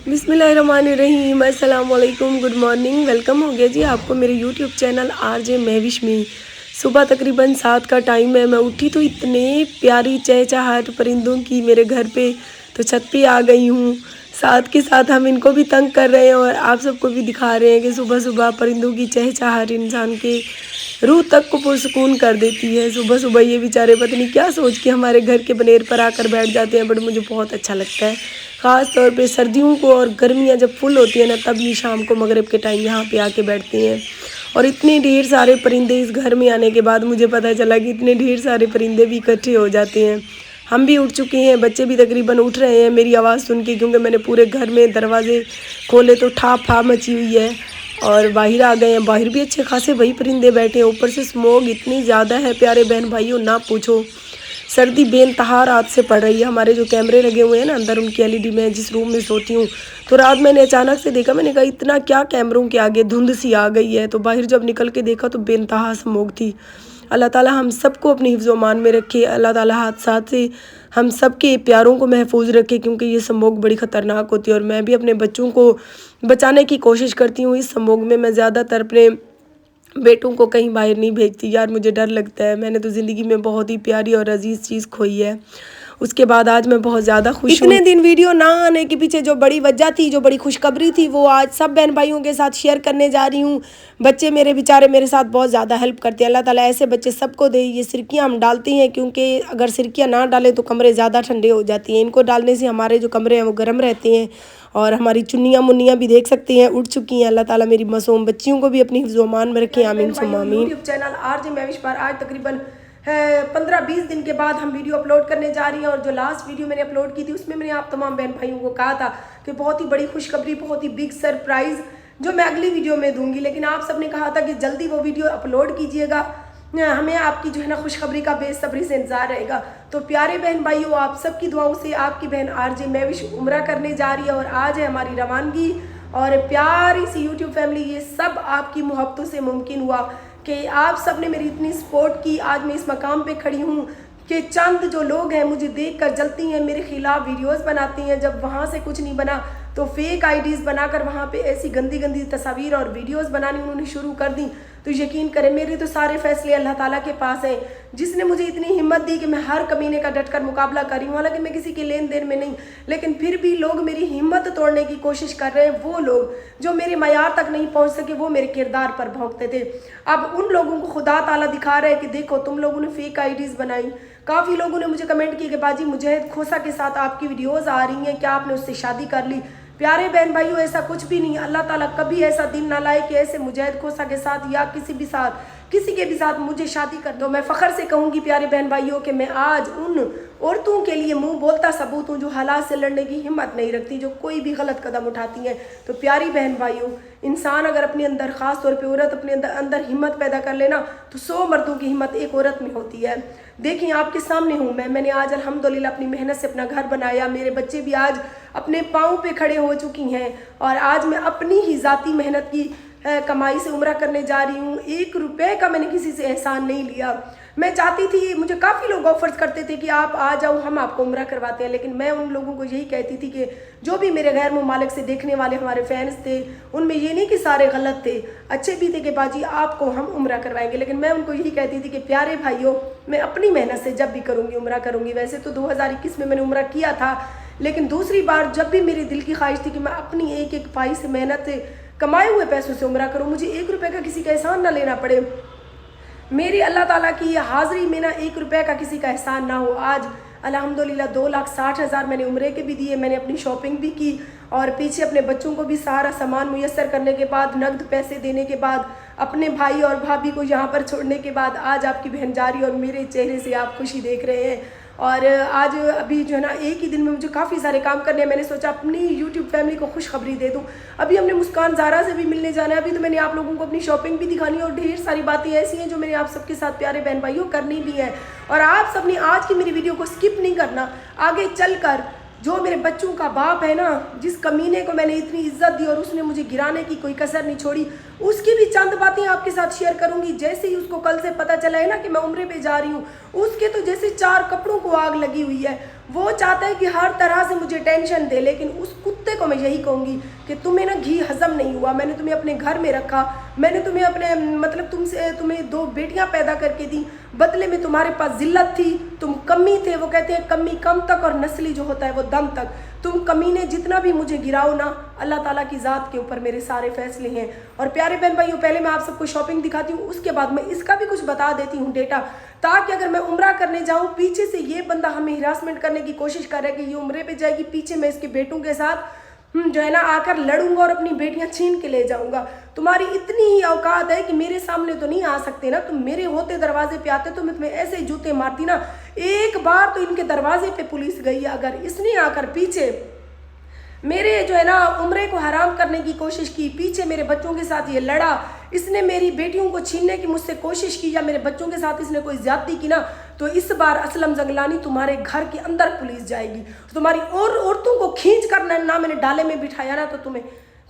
बिस्मिल्लाहिर्रहमानिर्रहीम, अस्सलाम वालेकुम, गुड मॉर्निंग। वेलकम हो गया जी आपको मेरे यूट्यूब चैनल आरजे महविश में। सुबह तकरीबन 7 का टाइम है। मैं उठी तो इतने प्यारी चहचहाट परिंदों की मेरे घर पे, तो छत पे आ गई हूँ। साथ के साथ हम इनको भी तंग कर रहे हैं और आप सबको भी दिखा रहे हैं कि सुबह सुबह परिंदों की चहचहाट इंसान के रूह तक को पुरसकून कर देती है। सुबह सुबह ये बेचारे पता नहीं क्या सोच के हमारे घर के बनेर पर आकर बैठ जाते हैं, बट मुझे बहुत अच्छा लगता है। ख़ास तौर पे सर्दियों को और गर्मियाँ जब फुल होती है ना, तब ये शाम को मगरिब के टाइम यहाँ पे आके बैठते हैं। और इतने ढेर सारे परिंदे इस घर में आने के बाद मुझे पता चला कि इतने ढेर सारे परिंदे भी इकट्ठे हो जाते हैं। हम भी उठ चुके हैं, बच्चे भी तकरीबन उठ रहे हैं मेरी आवाज़ सुन के, क्योंकि मैंने पूरे घर में दरवाजे खोले तो ठाप फाप मची हुई है। और बाहर आ गए हैं, बाहर भी अच्छे खासे वही परिंदे बैठे हैं। ऊपर से स्मोक इतनी ज़्यादा है प्यारे बहन भाइयों, ना पूछो। सर्दी बेनतहा रात से पड़ रही है। हमारे जो कैमरे लगे हुए हैं ना अंदर, उनकी एलईडी में जिस रूम में सोती हूँ, तो रात मैंने अचानक से देखा, मैंने कहा इतना क्या कैमरों के आगे धुंध सी आ गई है। तो बाहर जब निकल के देखा तो बेनतहा स्मोक थी। अल्लाह ताला हम सबको अपनी हिफ्ज़-ओ-मान में रखे। अल्लाह ताला हादसात से हम सबके प्यारों को महफूज रखे, क्योंकि ये स्मोक बड़ी ख़तरनाक होती है। और मैं भी अपने बच्चों को बचाने की कोशिश करती हूँ इस स्मोक में। मैं ज़्यादातर अपने बेटों को कहीं बाहर नहीं भेजती यार, मुझे डर लगता है। मैंने तो ज़िंदगी में बहुत ही प्यारी और अजीज़ चीज़ खोई है। उसके बाद आज मैं बहुत ज़्यादा खुश हूँ। इतने दिन वीडियो ना आने के पीछे जो बड़ी वजह थी, जो बड़ी खुशखबरी थी, वो आज सब बहन भाइयों के साथ शेयर करने जा रही हूँ। बच्चे मेरे बेचारे मेरे साथ बहुत ज़्यादा हेल्प करते हैं। अल्लाह ताला ऐसे बच्चे सबको दे। ये सिरकियाँ हम डालते हैं, क्योंकि अगर सिरकियाँ ना डालें तो कमरे ज़्यादा ठंडे हो जाती हैं। इनको डालने से हमारे जो कमरे हैं वो गर्म रहते हैं। और हमारी चुन्नियाँ मुन्नियाँ भी देख सकते हैं उठ चुकी हैं। अल्लाह ताला मेरी मासूम बच्चियों को भी अपनी हिफ्ज़-ओ-मान में रखें, आमीन सुम्मा आमीन। यूट्यूब चैनल आरजे महविश पर आज तकरीबन 15-20 दिन के बाद हम वीडियो अपलोड करने जा रही हैं। और जो लास्ट वीडियो मैंने अपलोड की थी, उसमें मैंने आप तमाम बहन भाइयों को कहा था कि बहुत ही बड़ी खुशखबरी, बहुत ही बिग सरप्राइज़ जो मैं अगली वीडियो में दूंगी। लेकिन आप सब ने कहा था कि जल्दी वो वीडियो अपलोड कीजिएगा, हमें आपकी जो है ना खुशखबरी का बेसब्री से इंतजार रहेगा। तो प्यारे बहन भाइयों, आप सबकी दुआओं से आपकी बहन आरजे महविश उम्रा करने जा रही है। और आज है हमारी रवानगी। और प्यारी सी यूट्यूब फैमिली, ये सब आपकी मोहब्बतों से मुमकिन हुआ कि आप सब ने मेरी इतनी सपोर्ट की। आज मैं इस मकाम पे खड़ी हूँ कि चंद जो लोग हैं मुझे देखकर जलती हैं, मेरे खिलाफ वीडियोस बनाती हैं। जब वहाँ से कुछ नहीं बना तो फेक आईडीज़ बनाकर वहाँ पे ऐसी गंदी गंदी तस्वीर और वीडियोस बनानी उन्होंने शुरू कर दी। तो यकीन करें, मेरे तो सारे फैसले अल्लाह ताला के पास हैं, जिसने मुझे इतनी हिम्मत दी कि मैं हर कमीने का डटकर मुकाबला कर रही हूँ। हालांकि मैं किसी के लेन देन में नहीं, लेकिन फिर भी लोग मेरी हिम्मत तोड़ने की कोशिश कर रहे हैं। वो लोग जो मेरे मयार तक नहीं पहुँच सके, वो मेरे किरदार पर भौंकते थे। अब उन लोगों को खुदा ताला दिखा रहे हैं कि देखो तुम लोगों ने फेक आईडीज़ बनाई। काफ़ी लोगों ने मुझे कमेंट किए कि बाजी मुजाहिद खोसा के साथ आपकी वीडियोज़ आ रही हैं, क्या आपने उससे शादी कर ली? प्यारे बहन भाइयों, ऐसा कुछ भी नहीं। अल्लाह ताला कभी ऐसा दिन ना लाए कि ऐसे मुजाहिद खोसा के साथ या किसी के भी साथ मुझे शादी कर दो। मैं फ़ख्र से कहूँगी प्यारे बहन भाइयों कि मैं आज उन औरतों के लिए मुंह बोलता सबूत हूँ जो हालात से लड़ने की हिम्मत नहीं रखती, जो कोई भी गलत कदम उठाती हैं। तो प्यारी बहन भाइयों, इंसान अगर अपने अंदर, ख़ास तौर पे औरत अपने अंदर हिम्मत पैदा कर लेना, तो 100 मर्दों की हिम्मत एक औरत में होती है। देखिए आपके सामने हूँ मैंने आज अल्हम्दुलिल्लाह अपनी मेहनत से अपना घर बनाया। मेरे बच्चे भी आज अपने पाँव पे खड़े हो चुकी हैं। और आज मैं अपनी ही ज़ाती मेहनत की कमाई से उम्रा करने जा रही हूँ। 1 रुपये का मैंने किसी से एहसान नहीं लिया। मैं चाहती थी, मुझे काफ़ी लोग ऑफर्स करते थे कि आप आ जाओ, हम आपको उम्रा करवाते हैं। लेकिन मैं उन लोगों को यही कहती थी कि जो भी मेरे गैर मुमालिक से देखने वाले हमारे फैंस थे, उनमें ये नहीं कि सारे गलत थे, अच्छे भी थे कि बाजी आपको हम उम्रा करवाएंगे। लेकिन मैं उनको यही कहती थी कि प्यारे भाइयों, मैं अपनी मेहनत से जब भी करूँगी उम्रा करूँगी। वैसे तो 2021 में मैंने उम्रा किया था, लेकिन दूसरी बार जब भी मेरे दिल की ख्वाहिश थी कि मैं अपनी एक एक पाई से मेहनत से कमाए हुए पैसों से उम्रा करूँ, मुझे 1 रुपये का किसी का एहसान ना लेना पड़े। मेरी अल्लाह ताला की हाज़िरी में ना 1 रुपये का किसी का एहसान ना हो। आज अल्हम्दुलिल्लाह 2,60,000 मैंने उम्रे के भी दिए, मैंने अपनी शॉपिंग भी की। और पीछे अपने बच्चों को भी सारा सामान मुयस्सर करने के बाद, नकद पैसे देने के बाद, अपने भाई और भाभी को यहाँ पर छोड़ने के बाद आज आपकी बहन जा रही है। और मेरे चेहरे से आप खुशी देख रहे हैं। और आज अभी जो है ना, एक ही दिन में मुझे काफ़ी सारे काम करने हैं। मैंने सोचा अपनी यूट्यूब फैमिली को खुशखबरी दे दूं। अभी हमने मुस्कान ज़ारा से भी मिलने जाना है। अभी तो मैंने आप लोगों को अपनी शॉपिंग भी दिखानी है। और ढेर सारी बातें ऐसी हैं जो मैंने आप सबके साथ प्यारे बहन भाइयों करनी भी है। और आप सब ने आज की मेरी वीडियो को स्किप नहीं करना। आगे चलकर जो मेरे बच्चों का बाप है ना, जिस कमीने को मैंने इतनी इज्जत दी और उसने मुझे गिराने की कोई कसर नहीं छोड़ी, उसकी भी चंद बातें आपके साथ शेयर करूंगी। जैसे ही उसको कल से पता चला है ना कि मैं उम्रे पे जा रही हूँ, उसके तो जैसे 4 कपड़ों को आग लगी हुई है। وہ چاہتا ہے کہ ہر طرح سے مجھے ٹینشن دے، لیکن اس کتے کو میں یہی کہوں گی کہ تمہیں نا گھی ہضم نہیں ہوا، میں نے تمہیں اپنے گھر میں رکھا، میں نے تمہیں اپنے مطلب تمہیں 2 بیٹیاں پیدا کر کے دی، بدلے میں تمہارے پاس ذلت تھی، تم کمی تھے، وہ کہتے ہیں کمی کم تک اور نسلی جو ہوتا ہے وہ دم تک، تم کمی نے جتنا بھی مجھے گراؤ نا، اللہ تعالیٰ کی ذات کے اوپر میرے سارے فیصلے ہیں۔ اور پیارے بہن بھائیوں، پہلے میں آپ سب کو شاپنگ دکھاتی ہوں، اس کے بعد میں اس کا بھی کچھ بتا دیتی ہوں ڈیٹا، تاکہ اگر میں عمرہ کرنے جاؤں، پیچھے سے یہ بندہ ہمیں ہراسمنٹ کرنے کی کوشش کر رہا ہے کہ یہ عمرے پہ جائے گی، پیچھے میں اس کے بیٹوں کے ساتھ جو ہے نا آ کر لڑوں گا اور اپنی بیٹیاں چھین کے لے جاؤں گا۔ تمہاری اتنی ہی اوقات ہے کہ میرے سامنے تو نہیں آ سکتے نا، تم میرے ہوتے دروازے پہ آتے تو میں تمہیں ایسے جوتے مارتی نا۔ ایک بار تو ان کے دروازے پہ پولیس گئی، اگر اس نے آ کر پیچھے میرے جو ہے نا عمرے کو حرام کرنے کی کوشش کی، پیچھے میرے بچوں کے ساتھ یہ لڑا، اس نے میری بیٹیوں کو چھیننے کی مجھ سے کوشش کی، یا میرے بچوں کے ساتھ اس نے کوئی زیادتی کی نا، تو اس بار اسلم زنگلانی تمہارے گھر کے اندر پولیس جائے گی، تمہاری عورتوں کو کھینچ کر نہ میں نے ڈالے میں بٹھایا نا، تو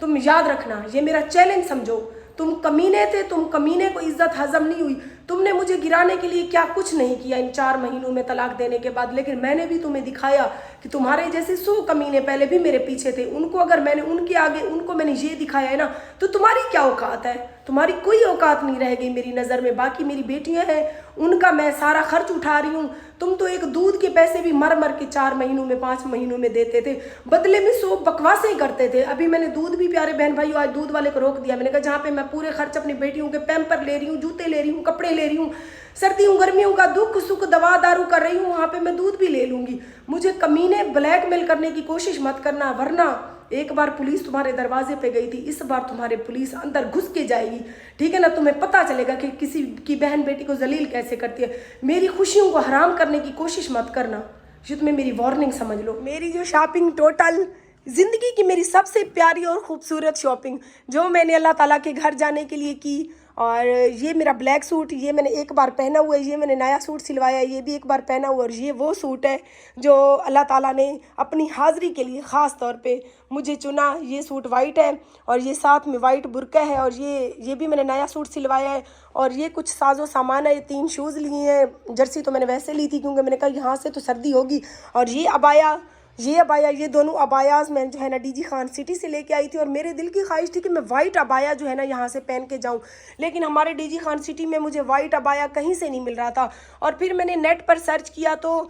تم یاد رکھنا، یہ میرا چیلنج سمجھو، تم کمینے تھے، تم کمینے کو عزت ہضم نہیں ہوئی، تم نے مجھے گرانے کے لیے کیا کچھ نہیں کیا ان 4 مہینوں میں طلاق دینے کے بعد، لیکن میں نے بھی تمہیں دکھایا کہ تمہارے جیسے 100 کمینے پہلے بھی میرے پیچھے تھے، ان کو اگر میں نے ان کے آگے ان کو میں نے یہ دکھایا ہے نا، تو تمہاری کیا اوقات ہے؟ تمہاری کوئی اوقات نہیں رہ گئی میری نظر میں۔ باقی میری بیٹیاں ہیں، ان کا میں سارا خرچ اٹھا رہی ہوں، تم تو ایک دودھ کے پیسے بھی مر کے 4 مہینوں میں 5 مہینوں میں دیتے تھے، بدلے میں 100 بکواسیں کرتے تھے۔ ابھی میں نے دودھ بھی پیارے بہن بھائیو آج دودھ والے کو روک دیا، میں نے کہا جہاں پہ میں پورے خرچ اپنی بیٹیوں کے پیمپر لے رہی ہوں، جوتے لے رہی ہوں، کپڑے لے رہی ہوں، سردیوں گرمیوں کا دکھ سکھ دوا دارو کر رہی ہوں، وہاں پہ میں دودھ بھی لے لوں گی۔ مجھے کمینے بلیک میل کرنے کی کوشش مت کرنا، ورنہ ایک بار پولیس تمہارے دروازے پہ گئی تھی، اس بار تمہارے پولیس اندر گھس کے جائے گی، ٹھیک ہے نا؟ تمہیں پتہ چلے گا کہ کسی کی بہن بیٹی کو ذلیل کیسے کرتی ہے۔ میری خوشیوں کو حرام کرنے کی کوشش مت کرنا، یہ تمہیں میری وارننگ سمجھ لو۔ میری جو شاپنگ ٹوٹل زندگی کی میری سب سے پیاری اور خوبصورت شاپنگ جو میں نے اللہ تعالیٰ کے گھر جانے کے لیے کی، اور یہ میرا بلیک سوٹ، یہ میں نے ایک بار پہنا ہوا ہے، یہ میں نے نیا سوٹ سلوایا ہے، یہ بھی ایک بار پہنا ہوا ہے، اور یہ وہ سوٹ ہے جو اللہ تعالیٰ نے اپنی حاضری کے لیے خاص طور پہ مجھے چنا۔ یہ سوٹ وائٹ ہے اور یہ ساتھ میں وائٹ برقع ہے، اور یہ بھی میں نے نیا سوٹ سلوایا ہے، اور یہ کچھ ساز و سامان ہے، یہ 3 شوز لیے ہیں، جرسی تو میں نے ویسے لی تھی کیونکہ میں نے کہا یہاں سے تو سردی ہوگی، اور یہ عبایا، یہ دونوں عبایاز میں جو ہے نا ڈی جی خان سٹی سے لے کے آئی تھی، اور میرے دل کی خواہش تھی کہ میں وائٹ عبایا جو ہے نا یہاں سے پہن کے جاؤں، لیکن ہمارے ڈی جی خان سٹی میں مجھے وائٹ عبایا کہیں سے نہیں مل رہا تھا، اور پھر میں نے نیٹ پر سرچ کیا تو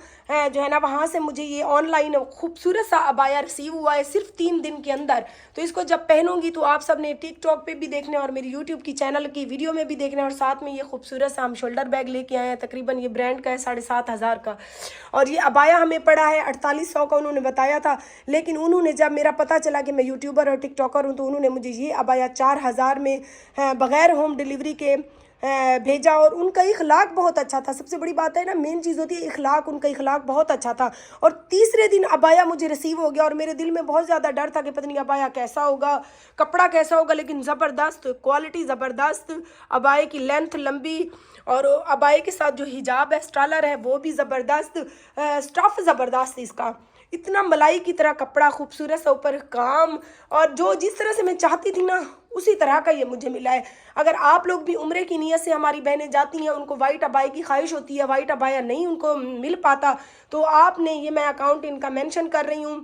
جو ہے نا وہاں سے مجھے یہ آن لائن خوبصورت سا عبایا ریسیو ہوا ہے صرف 3 دن کے اندر۔ تو اس کو جب پہنوں گی تو آپ سب نے ٹک ٹاک پہ بھی دیکھنا ہے اور میری یوٹیوب کی چینل کی ویڈیو میں بھی دیکھنا ہے، اور ساتھ میں یہ خوبصورت سا ہم شولڈر بیگ لے کے آئے ہیں، تقریباً یہ برانڈ کا ہے 7,500 کا، اور یہ عبایا ہمیں پڑا ہے 4800 کا، انہوں نے بتایا تھا، لیکن انہوں نے جب میرا پتہ چلا کہ میں یوٹیوبر اور ٹک ٹاکر ہوں تو انہوں نے مجھے یہ عبایا 4000 میں بغیر ہوم ڈیلیوری کے بھیجا، اور ان کا اخلاق بہت اچھا تھا۔ سب سے بڑی بات ہے نا، مین چیز ہوتی ہے اخلاق، ان کا اخلاق بہت اچھا تھا، اور تیسرے دن عبایا مجھے ریسیو ہو گیا، اور میرے دل میں بہت زیادہ ڈر تھا کہ پتہ نہیں عبایا کیسا ہوگا، کپڑا کیسا ہوگا، لیکن زبردست کوالٹی، زبردست عبایا کی لینتھ لمبی، اور عبایا کے ساتھ جو حجاب ہے اسٹالر ہے وہ بھی زبردست، اسٹف زبردست اس کا، اتنا ملائی کی طرح کپڑا، خوبصورت سا اوپر کام، اور جو جس طرح سے میں چاہتی تھی نا اسی طرح کا یہ مجھے ملا ہے۔ اگر آپ لوگ بھی عمرے کی نیت سے ہماری بہنیں جاتی ہیں، ان کو وائٹ عبایا کی خواہش ہوتی ہے، وائٹ عبایا نہیں ان کو مل پاتا، تو آپ نے یہ میں اکاؤنٹ ان کا مینشن کر رہی ہوں،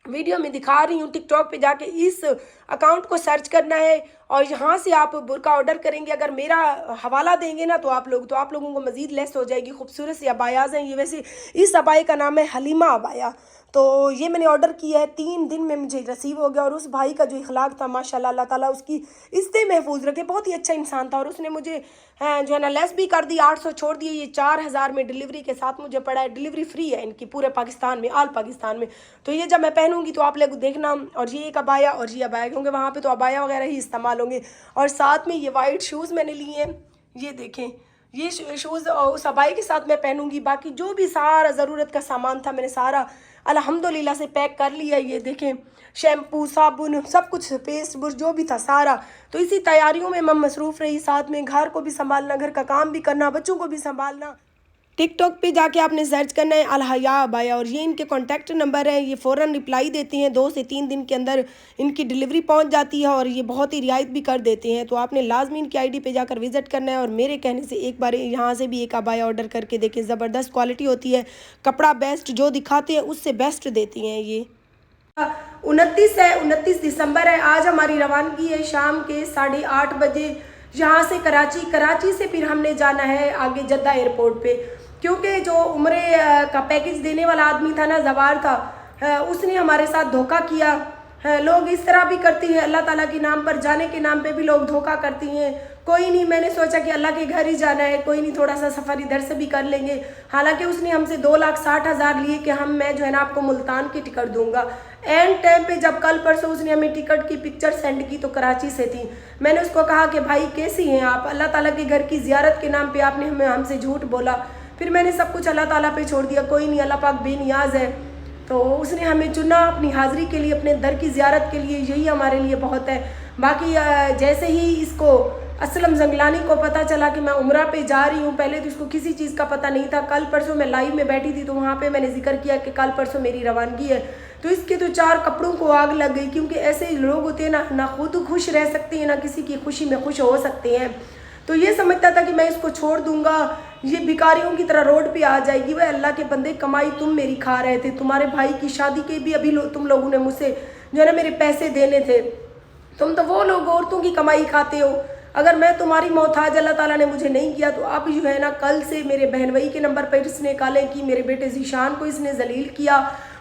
ویڈیو میں دکھا رہی ہوں، ٹک ٹاک پہ جا کے اس اکاؤنٹ کو سرچ کرنا ہے، اور یہاں سے آپ برقع آرڈر کریں گے، اگر میرا حوالہ دیں گے نا تو آپ لوگوں کو مزید لیس ہو جائے گی۔ خوبصورت سی عبایاز ہیں یہ، ویسے اس عبایا کا نام ہے حلیمہ عبایا، تو یہ میں نے آرڈر کیا ہے، 3 دن میں مجھے ریسیو ہو گیا، اور اس بھائی کا جو اخلاق تھا ماشاءاللہ، اللہ تعالیٰ اس کی عزتیں محفوظ رکھے، بہت ہی اچھا انسان تھا، اور اس نے مجھے جو ہے نا لیس بھی کر دی، 800 چھوڑ دیے، یہ 4000 میں ڈیلیوری کے ساتھ مجھے پڑا ہے، ڈیلیوری فری ہے ان کی پورے پاکستان میں، آل پاکستان میں۔ تو یہ جب میں پہنوں گی تو آپ لوگ دیکھنا، اور یہ ایک عبایا اور یہ عبایا، کیونکہ وہاں پہ تو عبایا وغیرہ ہی استعمال ہوں گے، اور ساتھ میں یہ وائٹ شوز میں نے لیے ہیں، یہ دیکھیں، یہ شوز اس عبایا کے ساتھ میں پہنوں گی۔ باقی جو بھی سارا ضرورت کا سامان تھا میں نے سارا الحمدللہ سے پیک کر لیا، یہ دیکھیں، شیمپو، صابن، سب کچھ، پیسٹ برش جو بھی تھا سارا، تو اسی تیاریوں میں میں مصروف رہی، ساتھ میں گھر کو بھی سنبھالنا، گھر کا کام بھی کرنا، بچوں کو بھی سنبھالنا۔ टिक टॉक पे जाके आपने सर्च करना है अलहया अबाया, और ये इनके कॉन्टैक्ट नंबर है। ये फ़ौरन रिप्लाई देते हैं, 2 से 3 दिन के अंदर इनकी डिलीवरी पहुंच जाती है, और ये बहुत ही रियायत भी कर देते हैं। तो आपने लाजमी इनकी आईडी पे जाकर विज़िट करना है, और मेरे कहने से एक बार यहाँ से भी एक अबाया ऑर्डर करके देखें। ज़बरदस्त क्वालिटी होती है, कपड़ा बेस्ट, जो दिखाते हैं उससे बेस्ट देती हैं ये। 29 दिसंबर है, आज हमारी रवानगी है शाम के 8:30 बजे यहाँ से कराची से फिर हमने जाना है आगे जद्दा एयरपोर्ट पे, क्योंकि जो उम्रे का पैकेज देने वाला आदमी था ना, जवार था, उसने हमारे साथ धोखा किया। लोग इस तरह भी करती हैं, अल्लाह ताला के नाम पर, जाने के नाम पे भी लोग धोखा करती हैं। कोई नहीं, मैंने सोचा कि अल्लाह के घर ही जाना है, कोई नहीं, थोड़ा सा सफ़र इधर से भी कर लेंगे। हालांकि उसने हमसे 2,60,000 लिए कि मैं जो है ना आपको मुल्तान की टिकट दूंगा। एंड टाइम पे जब कल परसों उसने हमें टिकट की पिक्चर सेंड की तो कराची से थी। मैंने उसको कहा कि भाई कैसी हैं आप, अल्लाह ताला के घर की ज़ियारत के नाम पर आपने हमसे झूठ बोला। फिर मैंने सब कुछ अल्लाह ताला पे छोड़ दिया, कोई नहीं, अल्लाह पाक बेनियाज है। तो उसने हमें चुना अपनी हाज़िरी के लिए, अपने दर की ज़ियारत के लिए, यही हमारे लिए बहुत है। बाकी जैसे ही इसको असलम जंगलानी को पता चला कि मैं उम्रा पे जा रही हूँ, पहले तो इसको किसी चीज़ का पता नहीं था। कल परसों मैं लाइव में बैठी थी तो वहाँ पे मैंने जिक्र किया कि कल परसों मेरी रवानगी है, तो इसके तो 4 कपड़ों को आग लग गई, क्योंकि ऐसे लोग होते हैं ना खुद खुश रह सकते हैं, ना किसी की खुशी में खुश हो सकते हैं। तो ये समझता था कि मैं इसको छोड़ दूंगा, ये भिखारियों की तरह रोड पे आ जाएगी। वह अल्लाह के बंदे, कमाई तुम मेरी खा रहे थे, तुम्हारे भाई की शादी के भी अभी तुम लोगों ने मुझसे जो है ना मेरे पैसे देने थे। तुम तो वो लोग औरतों की कमाई खाते हो। अगर मैं तुम्हारी मोहताज अल्लाह ताला ने मुझे नहीं किया, तो आप जो है ना कल से मेरे बहन भाई के नंबर पर इसने काले की, मेरे बेटे जीशान को इसने जलील किया।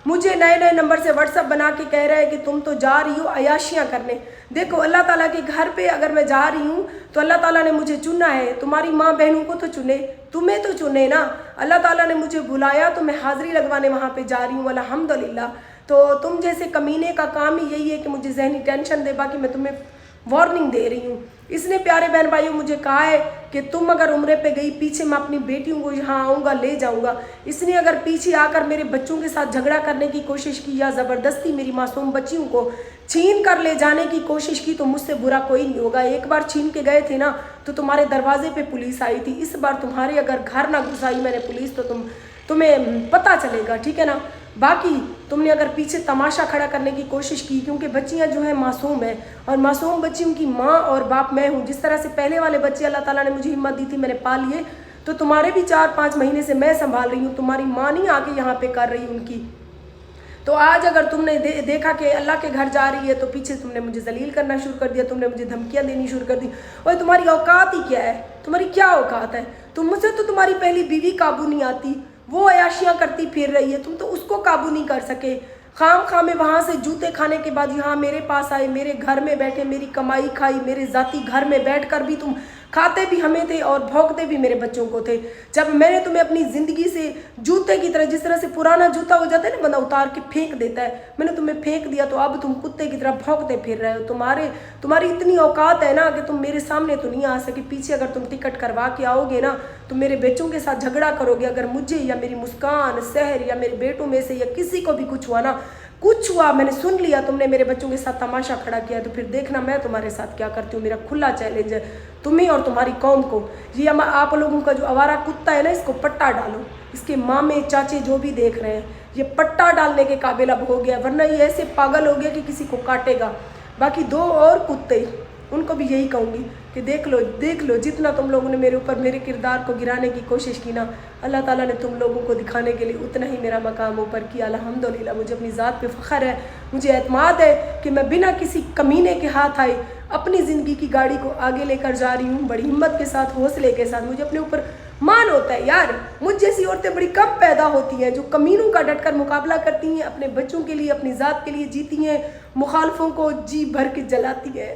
मुझे नए नंबर से व्हाट्सअप बना के कह रहा है कि तुम तो जा रही हो अयाशियाँ करने। देखो, अल्लाह ताला के घर पे अगर मैं जा रही हूँ तो अल्लाह ताला ने मुझे चुना है। तुम्हारी माँ बहनों को तो चुने, तुम्हें तो चुने ना। अल्लाह ताला ने मुझे बुलाया तो मैं हाज़िरी लगवाने वहाँ पे जा रही हूँ, अल्हम्दुलिल्लाह। तो तुम जैसे कमीने का काम ही यही है कि मुझे जहनी टेंशन दे, बाकी मैं तुम्हें वार्निंग दे रही हूँ। इसने प्यारे बहन भाइयों मुझे कहा है कि तुम अगर उम्रे पे गई, पीछे मैं अपनी बेटियों को यहाँ आऊँगा, ले जाऊँगा। इसने अगर पीछे आकर मेरे बच्चों के साथ झगड़ा करने की कोशिश की या ज़बरदस्ती मेरी मासूम बच्चियों को छीन कर ले जाने की कोशिश की, तो मुझसे बुरा कोई नहीं होगा। एक बार छीन के गए थे ना तो तुम्हारे दरवाजे पे पुलिस आई थी, इस बार तुम्हारे अगर घर ना घुसाई मैंने पुलिस तो तुम्हें पता चलेगा, ठीक है ना। बाकी तुमने अगर पीछे तमाशा खड़ा करने की कोशिश की, क्योंकि बच्चियां जो है मासूम है, और मासूम बच्चियों की माँ और बाप मैं हूँ। जिस तरह से पहले वाले बच्चे अल्लाह ताला ने मुझे हिम्मत दी थी, मैंने पाल लिए, तो तुम्हारे भी 4-5 महीने से मैं संभाल रही हूँ। तुम्हारी माँ नहीं आके यहाँ पे कर रही उनकी। तो आज अगर तुमने देखा कि अल्लाह के घर जा रही है, तो पीछे तुमने मुझे जलील करना शुरू कर दिया, तुमने मुझे धमकियाँ देनी शुरू कर दी। और तुम्हारी औकात ही क्या है, तुम्हारी क्या औकात है? तुम मुझसे तो तुम्हारी पहली बीवी काबू नहीं आती, वो अयाशियाँ करती फिर रही है, तुम तो उसको काबू नहीं कर सके। खाम में वहाँ से जूते खाने के बाद यहाँ मेरे पास आए, मेरे घर में बैठे, मेरी कमाई खाई, मेरे ज़ाती घर में बैठकर भी तुम खाते भी हमें थे और भौंकते भी मेरे बच्चों को थे। जब मैंने तुम्हें अपनी ज़िंदगी से जूते की तरह, जिस तरह से पुराना जूता हो जाता है ना, बंदा उतार के फेंक देता है, मैंने तुम्हें फेंक दिया, तो अब तुम कुत्ते की तरह भौंकते फिर रहे हो। तुम्हारी इतनी औकात है ना कि तुम मेरे सामने तो नहीं आ सके, पीछे अगर तुम टिकट करवा के आओगे ना तो मेरे बच्चों के साथ झगड़ा करोगे। अगर मुझे या मेरी मुस्कान, सहर या मेरे बेटों में से या किसी को भी कुछ हुआ ना, कुछ हुआ, मैंने सुन लिया तुमने मेरे बच्चों के साथ तमाशा खड़ा किया, तो फिर देखना मैं तुम्हारे साथ क्या करती हूँ। मेरा खुला चैलेंज है तुम्हें और तुम्हारी कौम को। ये आप लोगों का जो आवारा कुत्ता है ना, इसको पट्टा डालो। इसके मामे चाचे जो भी देख रहे हैं, ये पट्टा डालने के काबिल अब हो गया, वरना ये ऐसे पागल हो गया कि किसी को काटेगा। बाकी 2 और कुत्ते, उनको भी यही कहूँगी कि देख लो, जितना तुम लोगों ने मेरे ऊपर मेरे किरदार को गिराने की कोशिश की ना, अल्लाह ताला ने तुम लोगों को दिखाने के लिए उतना ही मेरा मकाम ऊपर किया। अल्हम्दुलिल्लाह, मुझे अपनी ज़ात पे फ़ख्र है, मुझे एतमाद है कि मैं बिना किसी कमीने के हाथ आए अपनी ज़िंदगी की गाड़ी को आगे लेकर जा रही हूँ, बड़ी हिम्मत के साथ, हौसले के साथ। मुझे अपने ऊपर मान होता है यार, मुझ जैसी औरतें बड़ी कम पैदा होती हैं जो कमीनों का डटकर मुकाबला करती हैं, अपने बच्चों के लिए, अपनी ज़ात के लिए जीती हैं, मुखालफों को जी भर के जलाती है।